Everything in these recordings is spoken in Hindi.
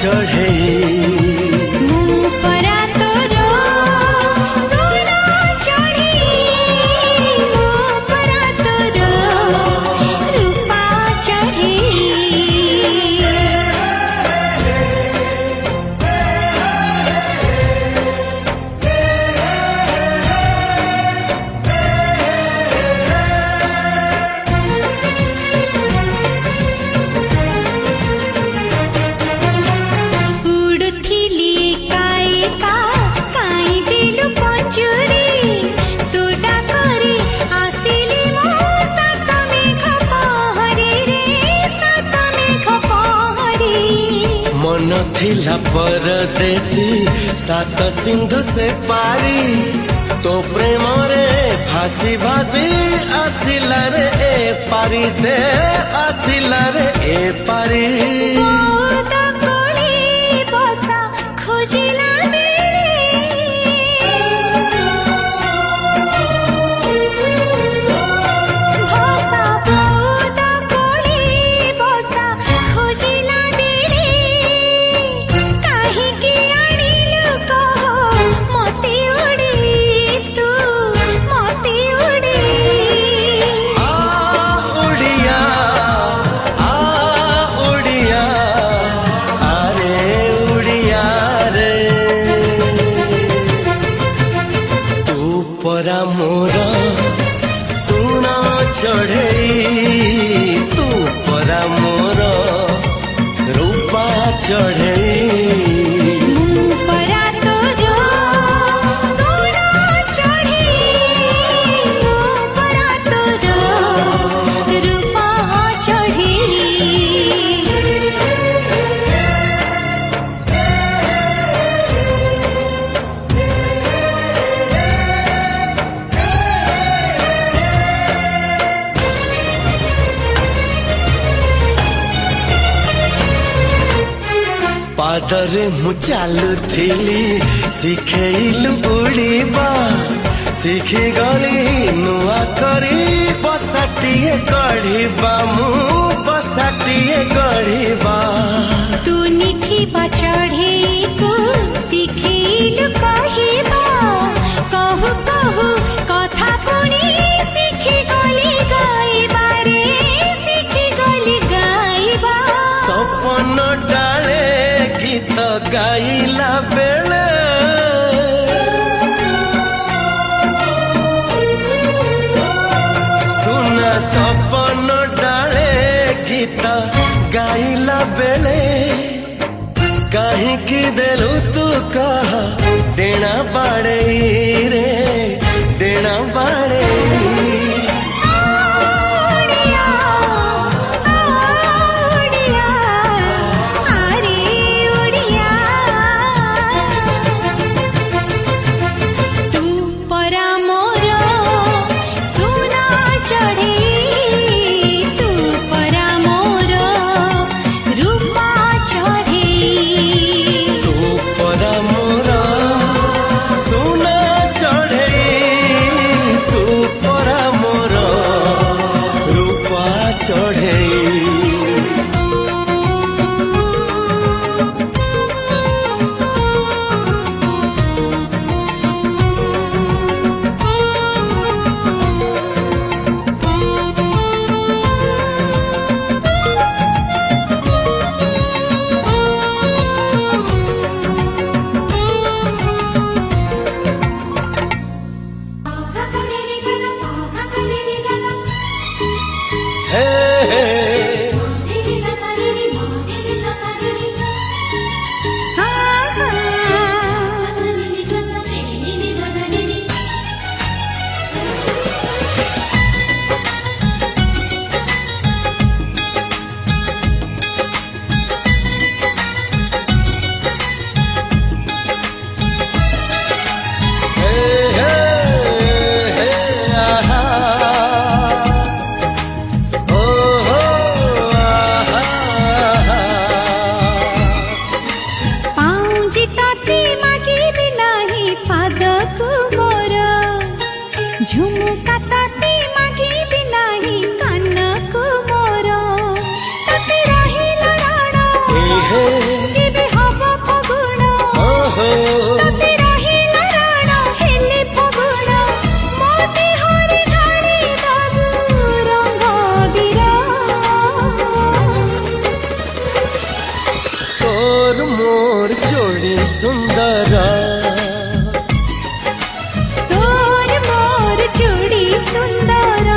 चढ़े मन थिला परदेसी सात सिंधु से पारी तो प्रेम रे भासी भासी आसिला रे ए पारी से आसिला रे ए पारी परा मोरा सुना चढ़े तू परा मोरा रूपा चढ़े पादरे मु चालुथिली शिखेलु उड़ीबा शिखी गली नुआ करी बसाटिए गढ़ीबा मु बसाटिए गढ़ीबा तू निथिबा चढ़े को शिखेलु कहिबा कहु कहु कथा पुणी शिखी गली गाइबा रे शिखी गली गाइबा सपन डाले गीत गाइला बेले सुना सपन डाले गीत गाइला बेले कहीं देलु तू कह देना बाड़े रे देना बाड़े परा मोरा सुंदर तोर मोर जोड़ी सुंदर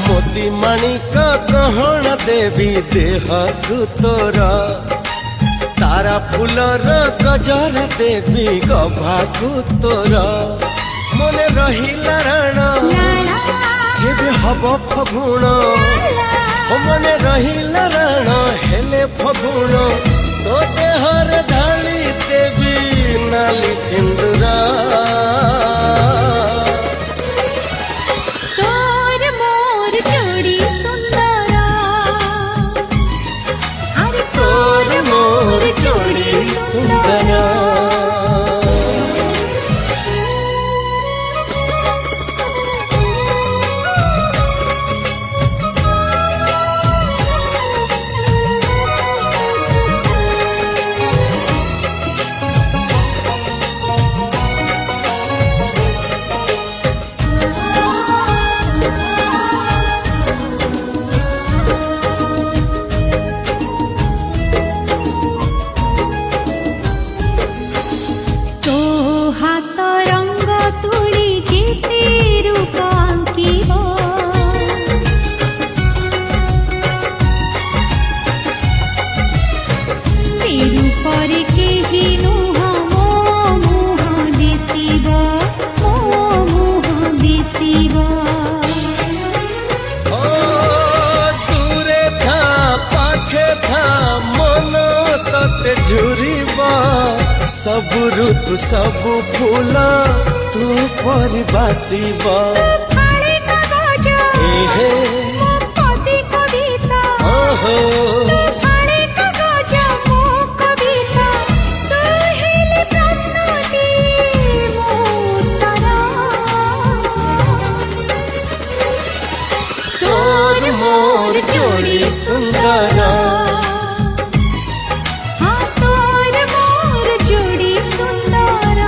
मोती माणिक गहना देवी देह तोर तारा फूलर गजर देवी गभाकु तोर मने रहिला राण जेबे हब फगुण मने रहिला राण हेले फगुण तो देहर ढाली देवी नाली सिंदूरा तोर मोर जोड़ी सुंदर अरे तोर मोर जोड़ी सुंदर तो हाथ रंग तुली जेते रूप आंकिब से रूपरे केही नुह मो मुह दिसिब मो मुह दिसिब ओ दूरे था पाखे था मन तते झुरिबा सब ऋतु सब फूल तू परिबासिबा फाळे कागज एहे मो पति कविता ओहो फाळे कागज मो कविता तू हेले प्रश्नटी मो उत्तर तोर मोर जोड़ी सुंदर हाँ तोर मोर जोड़ी सुंदर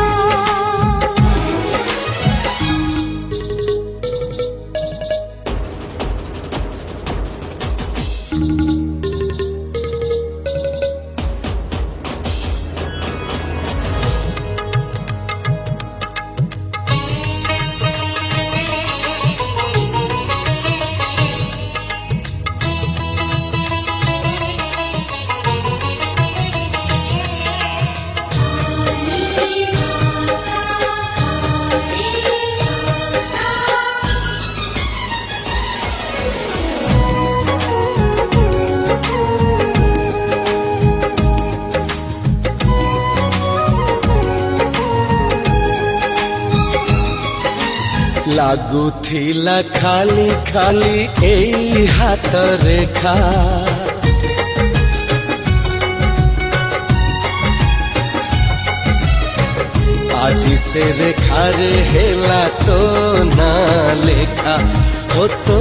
ଲାଗୁଥିଲା ଖାଲି ଖାଲି ଏଇ ହାତ ରେଖା ଆଜି ସେ ରେଖାରେ ହେଲା ତୋ ନା ଲେଖା ଓ ତୋ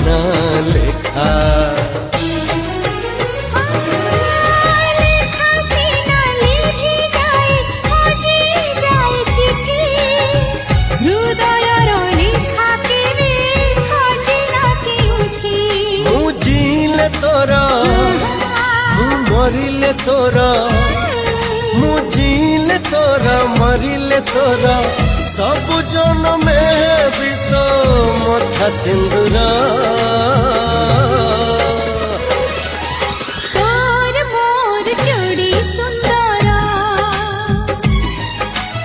ନା ଲେଖା लेखा से ना लिखी जाए खोजी जाए चिठी हृदयर लेखा के भी खोजी ना के उठी ମୁଁ ଜିଇଲେ ତୋର ମୁଁ ମରିଲେ ତୋର ମୁଁ ଜିଇଲେ ତୋର ମରିଲେ ତୋର ସବୁ ଜନମେ ବି ତୋ ମଥା ସିନ୍ଦୁର तोर मोर जोड़ी सुंदर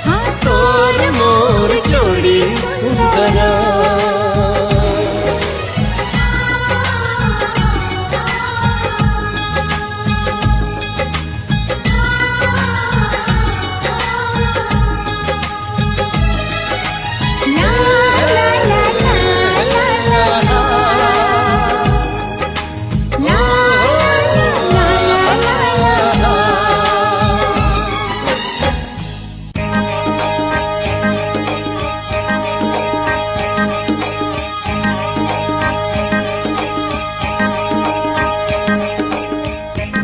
हाँ तोर मोर जोड़ी सुंदर ला ला ला ला ला ला ला ला ला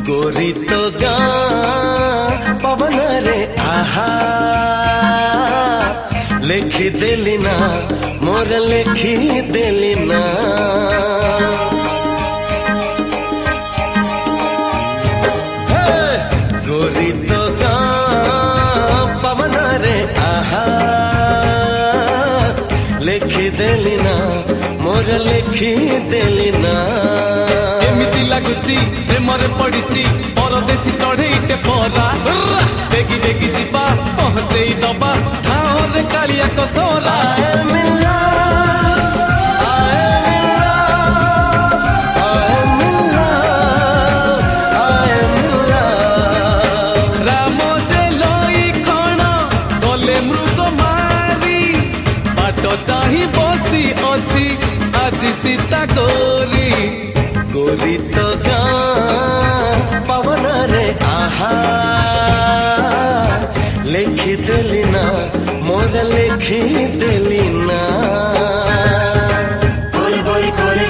गोरी तो गाँ पवन रे आहा लेखी देली ना मोर लेखी देली ना हे, गोरी ଦେଲି ନା ମୋର ଲେଖି ଦେଲି ନା ଏମିତି ଲାଗୁଛି ପ୍ରେମରେ ପଡିଛି ପରଦେଶୀ ଚଢେଇଟେ ପରା ବେଗି ବେଗି ଯିବା ପହଞ୍ଚେଇ ଦବା ଠାଉରେ କାଳିଆ କସରା ରାମ ଯେ ଲଇ ଖଣ ଗଲେ ମୃଗ ମାରି ବାଟ ଚାହିଁ ବସି ଅଛି ଆଜି ସୀତା ଗୋରି ଗୋରି ତ ଗାଁ ପବନରେ ଆହା ଲେଖି ଦେଲି ନା ମୋର ଲେଖି ଦେଲି ନା Bori bori kore,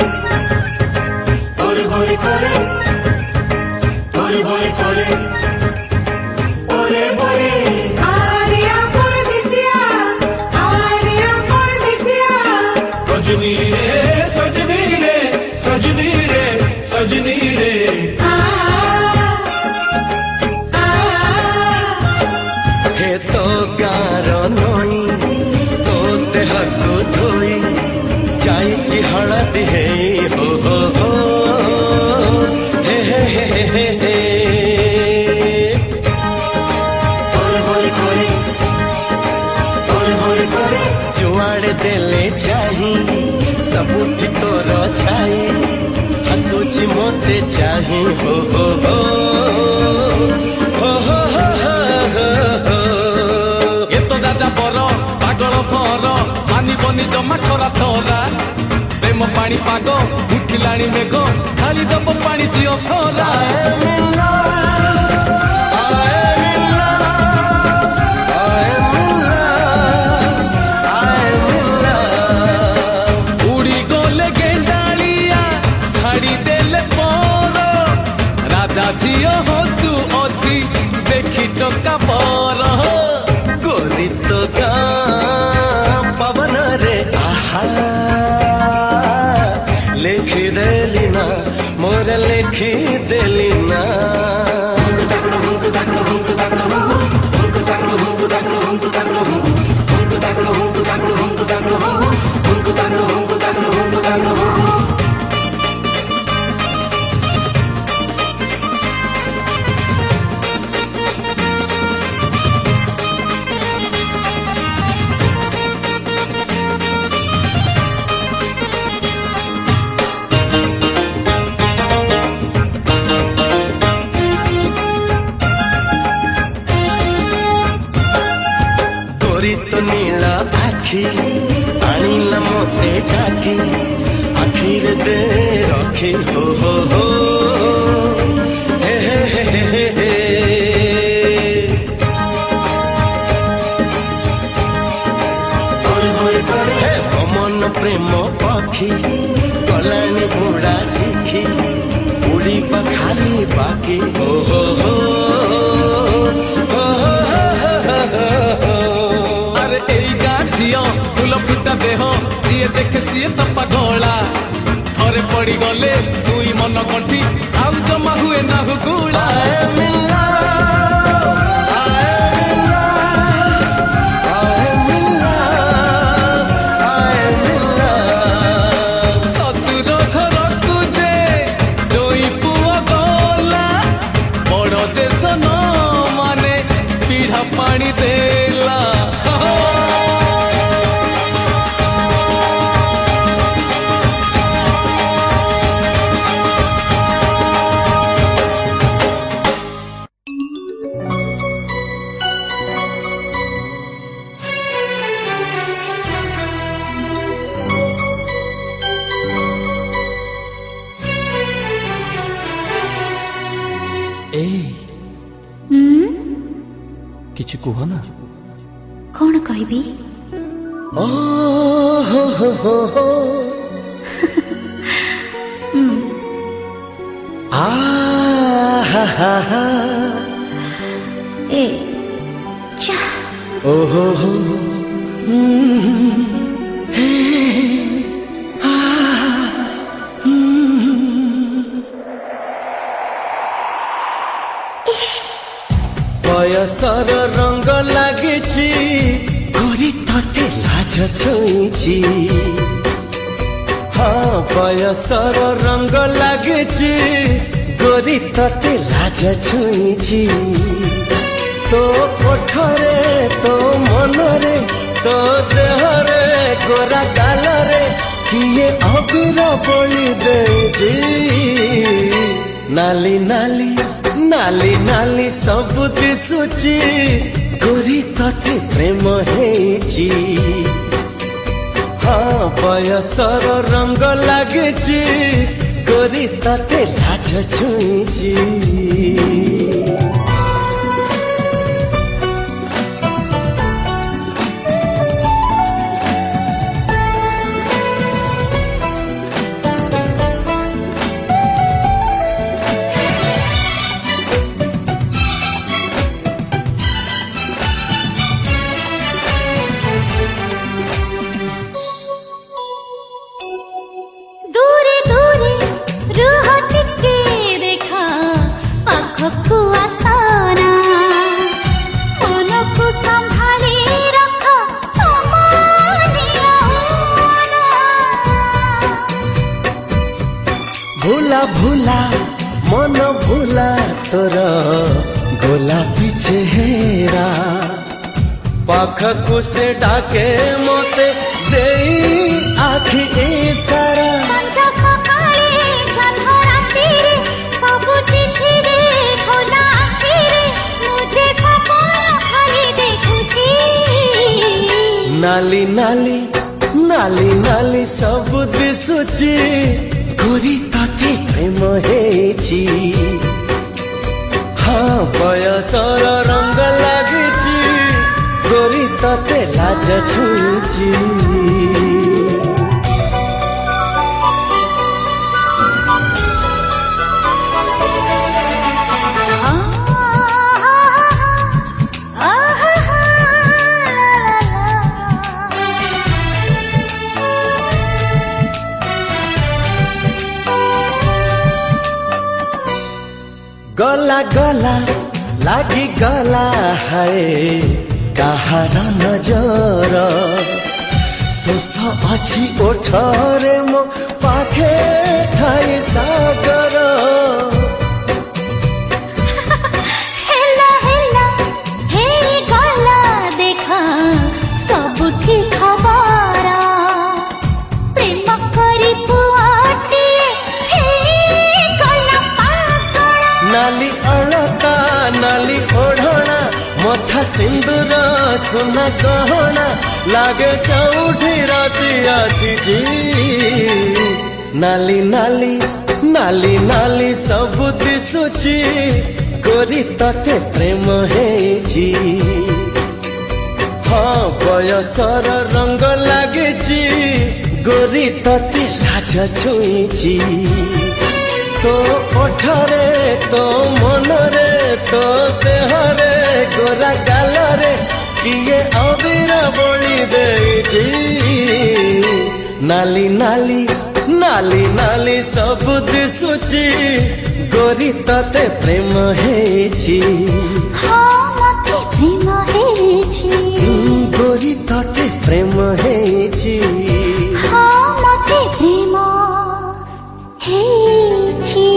bori bori kore, bori bori kore, bori bori. Arya Pardesiya, Arya Pardesiya. Sajni re, sajni re, sajni re, sajni re. हे तो गार नई तो देहको धोई जाइछि हळदी हे हो हो हे हे हे हे हे Bori bori kore, bori bori kore. जुआड़े देले चाही सबुठी तोर छाई हसुची मोते चाही हो हो हो हो हो हो हो ଏ ତ ରାଜା ବର ପାଗଳ ଭର ମାନିବନି ଜମା ଖରା ତରା ପ୍ରେମ ପାଣି ପାଗ ଉଠିଲାଣି ମେଘ ଖାଲି ଦବ ପାଣି ଦିଅ ସରା ଉଡ଼ି ଗଲେ ଗେଣ୍ଡାଳିଆ ଛାଡ଼ି ଦେଲେ ପର ରାଜା ଝିଅ ହସୁ ଅଛି ଦେଖି ଟଙ୍କା ପର गोरी तो गाँ पवन रे आहा लिखी देली ना मोर लिखी देली ना गोरी तो नीला आखी आनिला मोते डाकी आखिर दे रखी हो हो हे हे हे हे हे Bori bori kore, हे अमन प्रेम पखी गलानी बुढ़ा सीखी उड़ी खाली बाकी हो हो हो हो हो আরে এই গা ঝিଅ ফুল ফুটা দেহ ଯିଏ ଦେଖେ ସିଏ ତ ପାଗଳା ଥରେ ପଡ଼ି ଗଲେ ଦୁଇ ମନ ଗଣ୍ଠି ଆଉ ଜମା ହୁଏ ନା ହୁଗୁଳା ଶ୍ୱଶୁର ଘରକୁ ଯେ ଜୋଇ ପୁଅ ଗଲା ବଡ଼ ଯେ ସନ ମାନେ ପିଢ଼ା ପାଣି ଦେଲା କିଛି କୁହ ନା କଣ କହିବି? ओ हो हो हो आ हा हा हा ଏ ଚା ओ हो हो ବୟସର ରଙ୍ଗ ଲାଗିଛି ଗୋରି ତତେ ଲାଜ ଛୁଇଁଛି ବୟସର ରଙ୍ଗ ଲାଗିଛି ଗୋରି ତତେ ଲାଜ ଛୁଇଁଛି ତୋ ଓଠରେ ତୋ ମନରେ ତୋ ଦେହରେ ଗୋରା ଗାଲରେ କିଏ ଅବିର ବୋଳି ଦେଇଛି ନାଲି ନାଲି ନାଲି ନାଲି ସବୁ ଦିଶୁଛି ଗୋରି ତତେ ପ୍ରେମ ହେଇଛି ହଁ ବୟସର ରଙ୍ଗ ଲାଗିଛି ଗୋରି ତତେ ଲାଜ ଛୁଇଁଛି दूरे दूरे रुह टिके देखा पाखकु आसना मनकु संभाली रख समानिया भूला भूला मन भूला तोर गोलापी चेहरा पाखकु से डाके मते देई आखि इशारा संजा सकाळे चंद्र रात्रि सबु चिठी रे खोला आखिरे मुझे सपना खाली देखुची नाली नाली नाली नाली सब दिशुची गोरी तते प्रेम ହେଇଛି हाँ बयसर रंग लागिଛି गोरी तते लाज छुईछि गला गला लागी गला है काहार नजर शेष अछि ओठरे मो पाखे ठाई सागर हेला हेला हे गला देखा सबुठी खबर प्रेम करी पुआटी हे गला पागल नाली अणता नाली ओढ़ना मथा सिंदूर सुना गहना लागे चौठी राति आसीची नाली नाली नाली नाली सब दिशुची गोरी तते प्रेम ହେଇଛି हाँ बयसर रंग लागिଛି गोरी तते लाज छुईछि तो ओठरे तो मनरे तो देहरे गोरा गालरे किए अबीर बोली ଦେଇଛି नाली नाली नाली नाली सब दिशुची गोरी तते प्रेम ହେଇଛି हाँ मते प्रेम ହେଇଛି गोरी तते प्रेम ହେଇଛି हाँ मते प्रेम ହେଇଛି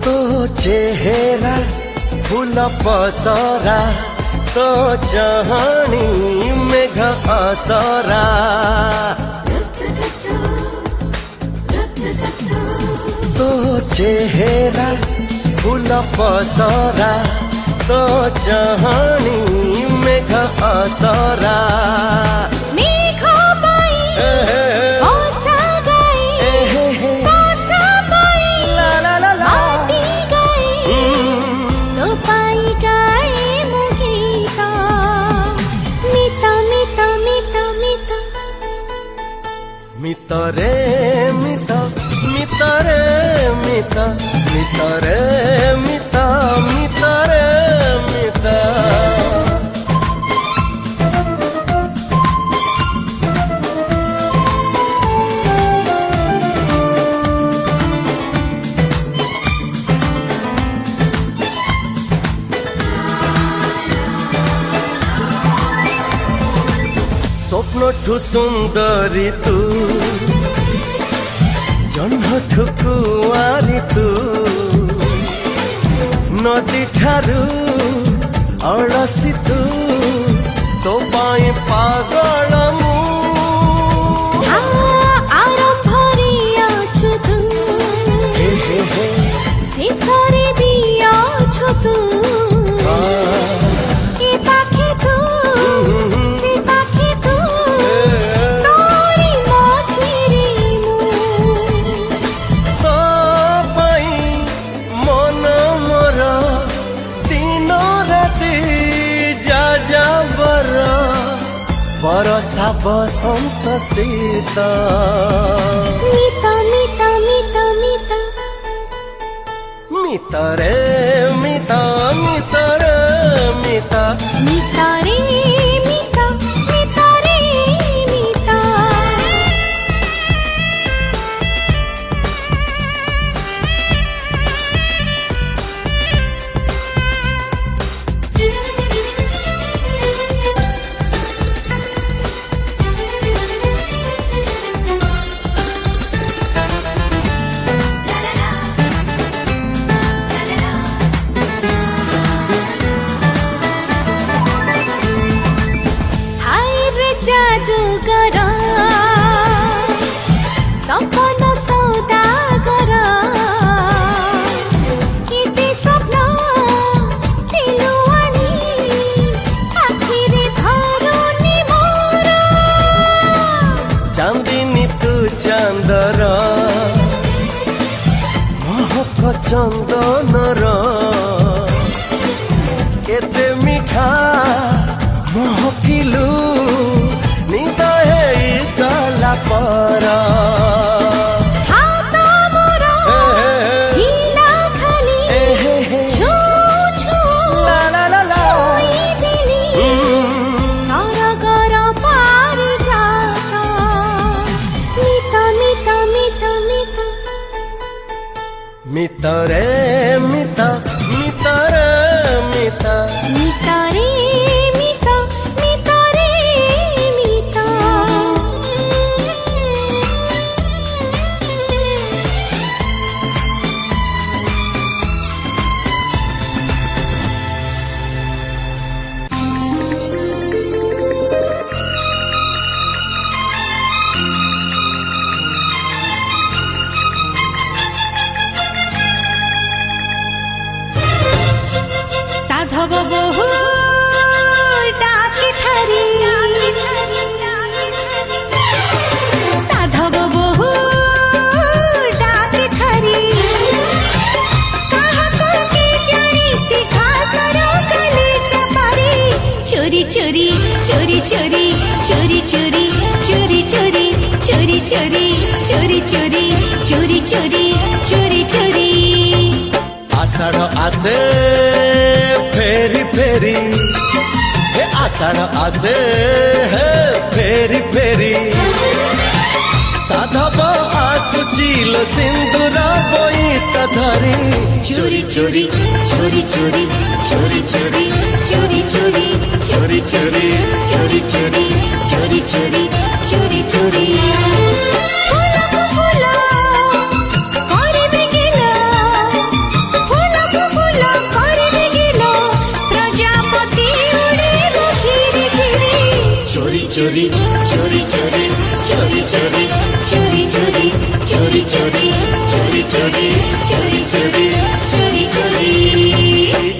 तो चेहरा फूल पसरा तो जहानी मेघ असरा तो चेहरा फूल पसरा तो जहानी मेघ असरा मेघ पाई ओसा गई ओसा पाई ला ला ला ला आती गई तो पाई गई मुगीता मिता मिता मिता मिता मितरे मित मितरे मित मितरे मित मितरे ସଦା ସ୍ୱପ୍ନଠୁ ସୁନ୍ଦରୀ ତୁ ଜହ୍ନଠୁ କୁଆରୀ ତୁ ନଦୀ ଠାରୁ ଅଳସୀ ତୁ ତୋ ପାଇଁ ପାଗଳ ମୁଁ ଆରମ୍ଭରେ ଅଛୁ ତୁ ହେ ହେ ହେ ଶେଷରେ ବି ଅଛୁ ତୁ ଏ ପାଖେ ତୁ ସେ ପାଖେ ତୁ ତୋରି ମଝିରେ ମୁଁ ତୋ ପାଇଁ ମନ ମୋର ଦିନ ରାତି ଯାଯାବର ବରଷା ବସନ୍ତ ଶୀତ ମିତ ମିତ ମିତ ମିତ ମିତରେ ମିତ ମିତରେ ମିତ ମିତରେ ମିତ ମିତରେ ମିତ হায় রে জাদুকর সপন সৌদাগর কেতে স্বপ্ন দিলু আনি আখিরে ধরনি মোর ଚାନ୍ଦିନୀ ତୁ ଚାନ୍ଦର ମହକ ଚନ୍ଦନର କେତେ ମିଠା ମହକିଲୁ ନିଦ ହେଇଗଲା ପର হাত মোর হিলা খালি ছু ছু লা লা লা লা। ছুঁই দিলি সরগর পারিজাত মিত মিত মিত মিত মিতরে মিত মিতরে মিত মিতরে মিত মিতরে মিত সাধব বহু ডাকে ঠারি সাধব বহু ডাকে ঠারি কাহাকো কে জানি সিংহাসন কলি চাপারি চোরি চোরি চোরি চোরি চোরি চোরি চোরি চোরি চোরি চোরি চোরি চোরি চোরি চোরি চোরি চোরি আষাঢ় আসে ফেরি ফেরি হে আষাঢ় আসে হে ফেরি ফেরি সাধব আসুচিল সিন্দুর বইত ধরি চোরি চোরি চোরি চোরি চোরি চোরি চোরি চোরি চোরি চোরি চোরি চোরি চোরি চোরি চোরি চোরি ফুলকু ফুল করিবে গেল ফুলকু ফুল করিবে গেল প্রজাপতি উড়িব ঘিরি ঘিরি চোরি চোরি চোরি চোরি চোরি চোরি চোরি চোরি চোরি চোরি চোরি চোরি চোরি চোরি চোরি চোরি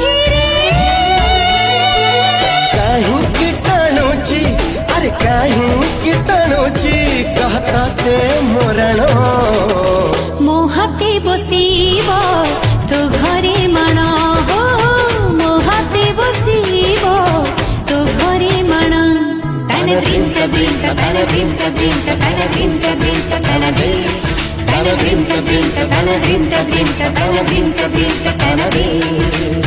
tana dim ta dim ta tana dim ta dim ta tana dim ta dim ta tana dim tana dim ta dim ta tana dim ta dim ta tana dim ta dim ta tana dim.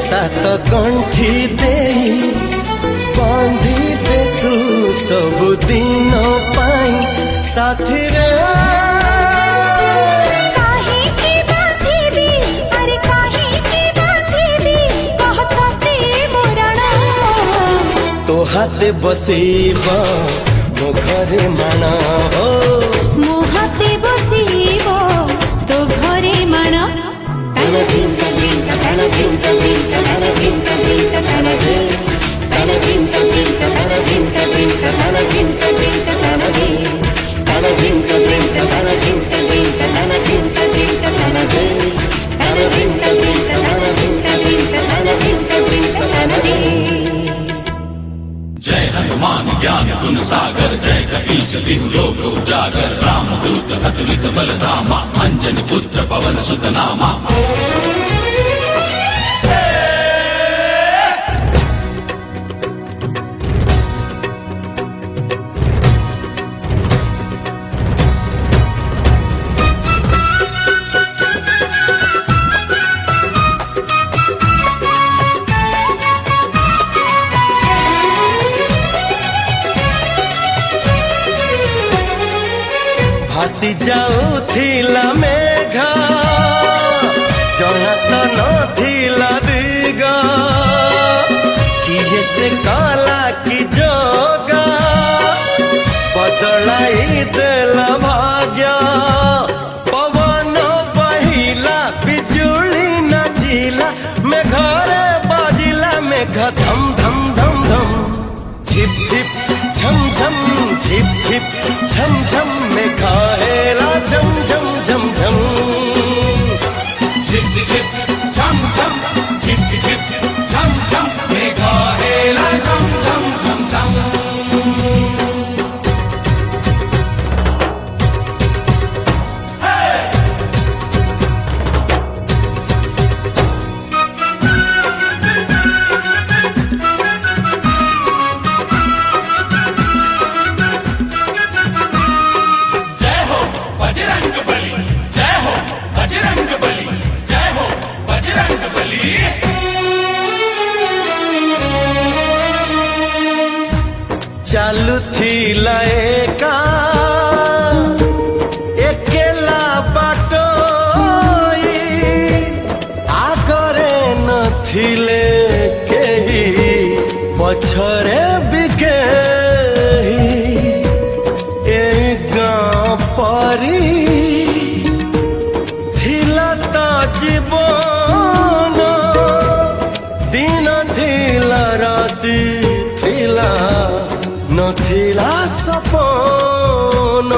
सात गंठी देई बांधी दे तू सब दिन पाई साथी रे काहे की बांधीबी अरे काहे की बांधीबी कहते मोराणा तो हाथे बसीबा मो घरे माना हो मो हाथे बसीबो तो घरे माना तन दिन ta din ta tana din ta din ta tana din ta din ta tana din tana din ta din ta tana din ta din ta tana din ta din ta tana din tana din ta din ta tana din ta din ta tana din ta din ta tana din tana din ta din ta tana din ta din ta tana din ta din ta tana din. जय हनुमान ज्ञान गुण सागर जय कपीस तिहु लोक उजागर रामदूत अतुलित बल धामा अंजनी पुत्र पवन सुत नामा. भासी जाऊथिला मेघा जଣା तो नथिला दिगा किए से काला की जोगा बदलाई देला भाग्या पवन बहिला बिजुली नचिला मेघरे बाजिला मेघ धम धम धम धम झिप झिप झम झम झिप झिप झम झम मेघा हेला झम झम झम झम झिप झिप झम झम झिप झिप झम झम मेघा हेला झम झम झम झम. चालू थिला एका एकेला बाटो आगरे नथिले केही पछरे बिके ए गाँ परी थिला ता जीवन दिन थिला राति थिला नथिला सपन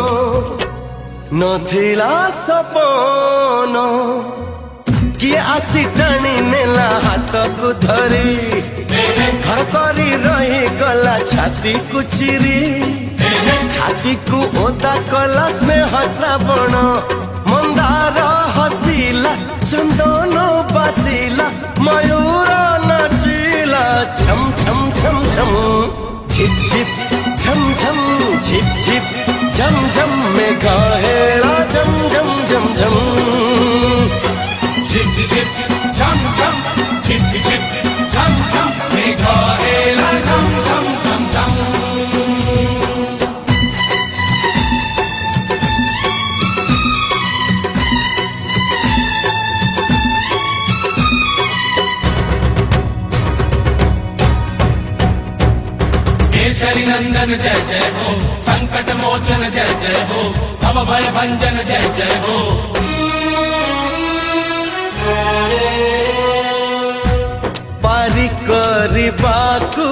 नथिला सपन किए आसी टाणी नेला हाथ को धरी घर करी रही गला छाती को चिरी छाती को ओदा कला स्नेह श्रावण मंदार हसीला चंदन बासिला मयूर नाचिला छम छम छम छम झिप झिप झम झम झिप झिप झम झम मेघा हेला झम झम झम झम झिप झिप झम झम झिप झिप झम झम केसरी नंदन जय जय हो, संकट मोचन जय जय हो, भव भय भंजन जय जय हो। पारी करबाकू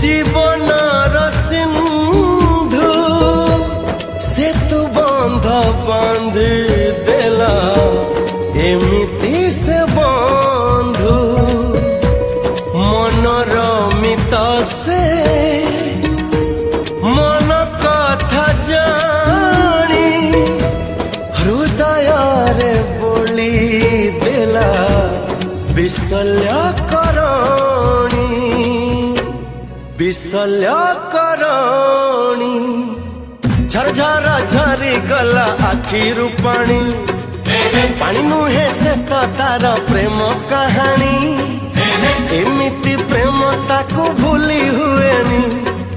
जीवनर सिंधु सेतु बंध बांधि देला एमिति से बंधु मनर मित से मन कथा जानी हृदय रे बोली देला विशल्यकरणी विशल्यकरणी झरझर झरी गला आखिरु पानी पानी नुहे से तो तार प्रेम कहानी एमिति प्रेम ताकू भूली हुएनी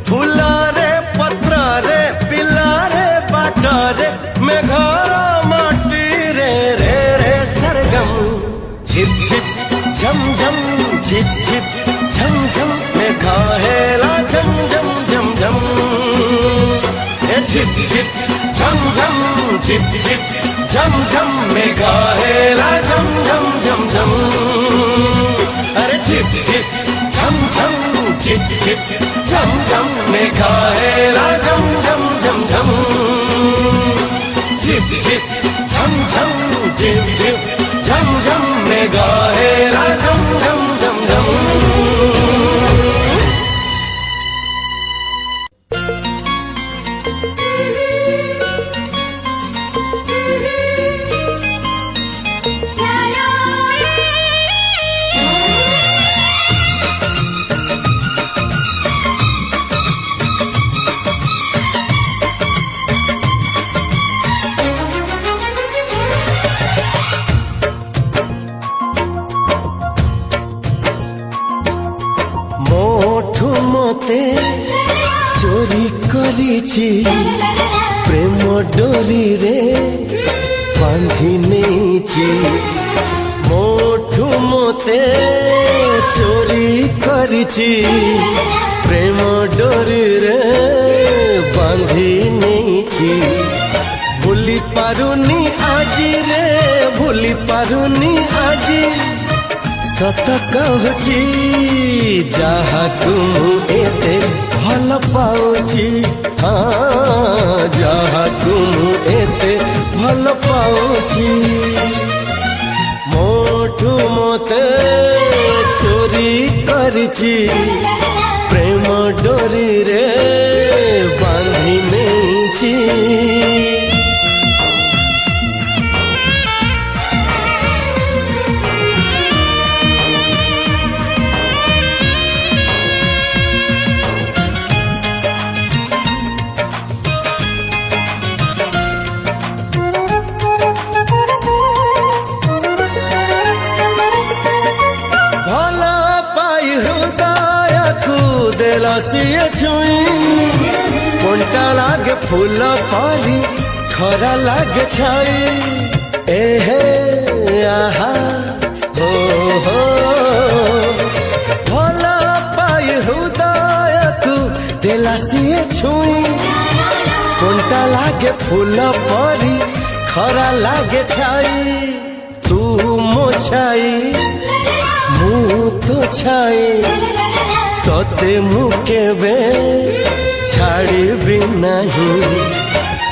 फूलरे पत्रे पिलारे बाटरे मेघर माटी रे रे रे सरगम झिप झिप झम झम झिप झिप झम झम मेघा हेला झम झम झम झम ए झिप झिप झम झम झिप झिप झम झम मेघा हेला झम झम झम झम अरे झिप झिप झम झम झिप झिप झम झम मेघा हेला झम झम झम झम झिप झिप झम झम झिप झिप झम झम मेघा हेला झम झम झम झम। মতে চোরি করিছি প্রেম ডোরি রে বাঁধি নেইছি মোঠু মতে চোরি করিছি প্রেম ডোরি রে বাঁধি নেইছি ভুলি পারুনি আজি রে ভুলি পারুনি আজি सत कहूची जहाकू एते भल पाउची हाँ जहाकू एते भल पाउची मोठू मते चोरी करिची प्रेम डोरी रे बांधी नेची सिए छुई कोंटा लागे फूल परी खरा लागे छाई एहे आहा हो भला पाई हृदय को देला सिए छुई कोंटा लागे फूल परी खरा लागे छाई तू मो छाई मु तो छाई तोते मुकेबे छाड़ी नहीं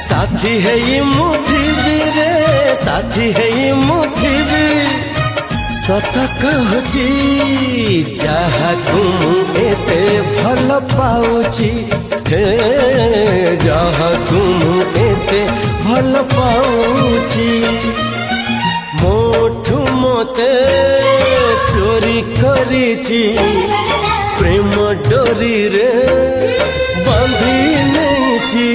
साथी है ये मुथिबी रे साथी है ये मुथिबी सत कहूची जहाकू एते भल पाउची हे जहाकू एते भल पाउची मोठू मते चोरी करिची प्रेम डोरी रे बांधी नेची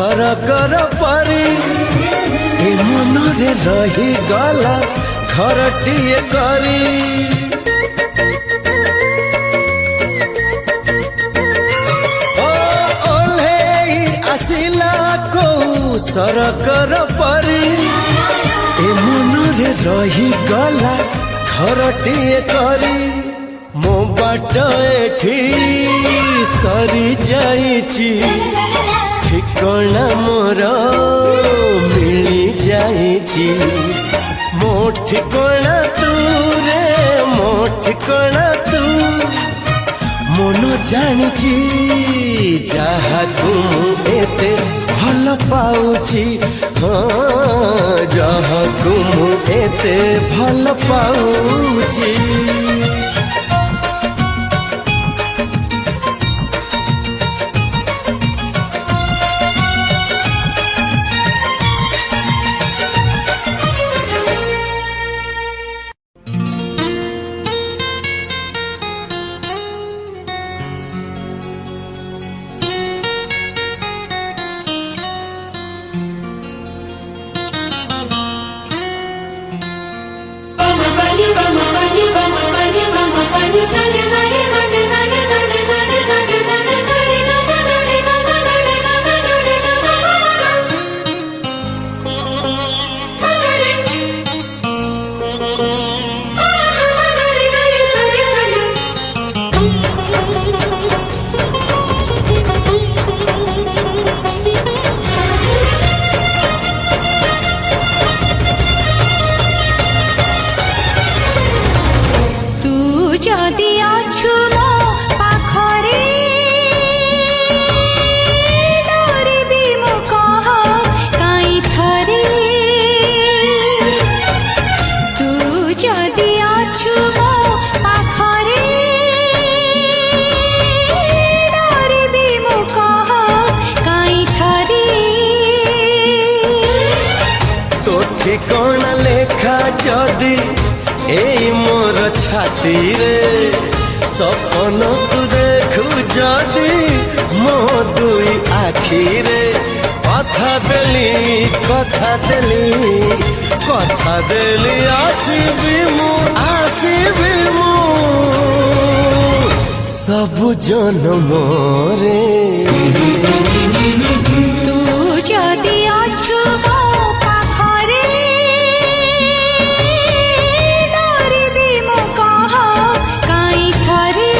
ସରଗର ପରି ଏ ମନରେ ରହିଗଲା ଘରଟିଏ କରି ଓହ୍ଲେଇ ଆସିଲା କୋଉ ସରଗର ପରି ଏ ମନରେ ରହିଗଲା ଘରଟିଏ କରି ମୋ ବାଟ ଏଠି ସରି ଯାଇଛି ଠିକଣା ମୋର ମିଳି ଯାଇଛି ମୋ ଠିକଣା ତୁ ରେ ମୋ ଠିକଣା ତୁ ମନ ଜାଣିଛି ଯାହାକୁ ମୁଁ ଏତେ ଭଲ ପାଉଛି ହଁ ଯାହାକୁ ମୁଁ ଏତେ ଭଲ ପାଉଛି ঠিকଣା লেখা যদি এই মোর ছাতিরে সপন তু দেখু যদি মো দুই আখিরে কথা দেলি আসিবি মু সবু জনমরে তু যদি অছু মো পাখরে ডরিবি মু কহ কাই থরে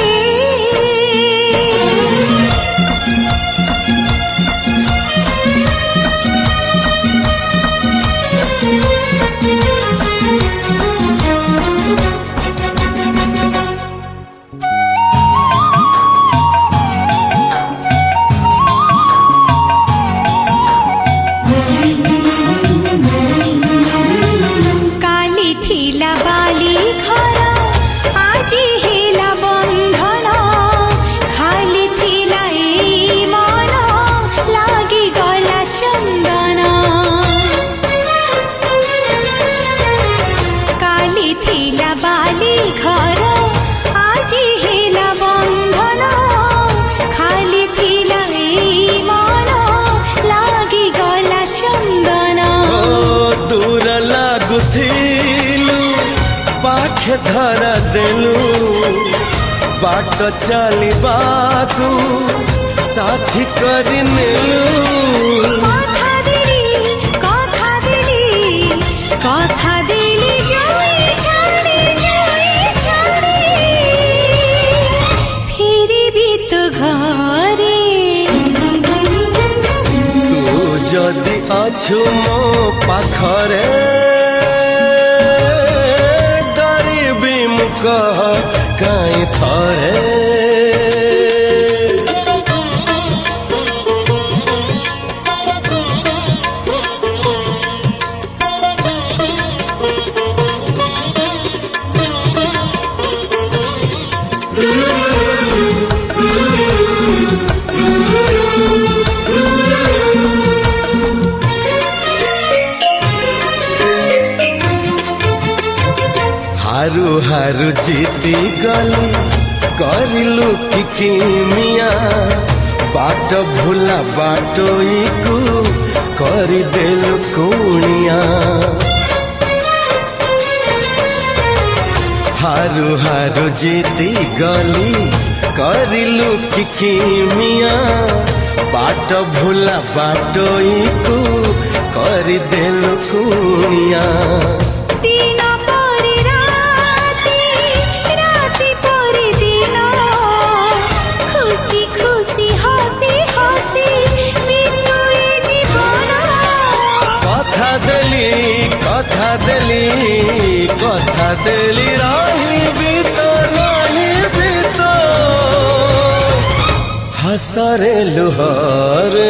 ପାଖେ ଧରା ଦେଲୁ ବାଟ ଚାଲିବାକୁ ସାଥୀ କରି ନେଲୁ কথা দিলি যাই ছাড়ি ফিরিবি তো ঘরে তু যদি অছু ମୋ ପାଖରେ ଡରିବି ମୁଁ କହ କାଇଁ ଥରେ हारू हारू जीती गली करिलु कि किमिया बाट भूला बाटोई को କରିଦେଲୁ କୁଣିଆ ହାରୁ ହାରୁ ଜିତି ଗଲି କରିଲୁ କି କିମିଆ बाट भूला बाटोईକୁ କରିଦେଲୁ କୁଣିଆ दिन परे राति राति परे दिन खुशी खुशी हसी हसी बीतुए जीवन କଥା ଦେଲି ରହିବି ତ ହସରେ ଲୁହରେ